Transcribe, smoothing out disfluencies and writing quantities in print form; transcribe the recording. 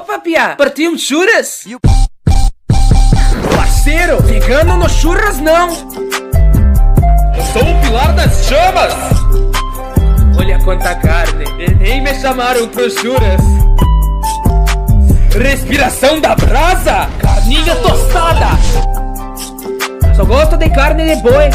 Opa, piá, partiu um churras? Parceiro, vegano no churras não. Eu sou o pilar das chamas. Olha quanta carne, e nem me chamaram pro churras. Respiração da brasa. Carninha tostada. Só gosto de carne de boi.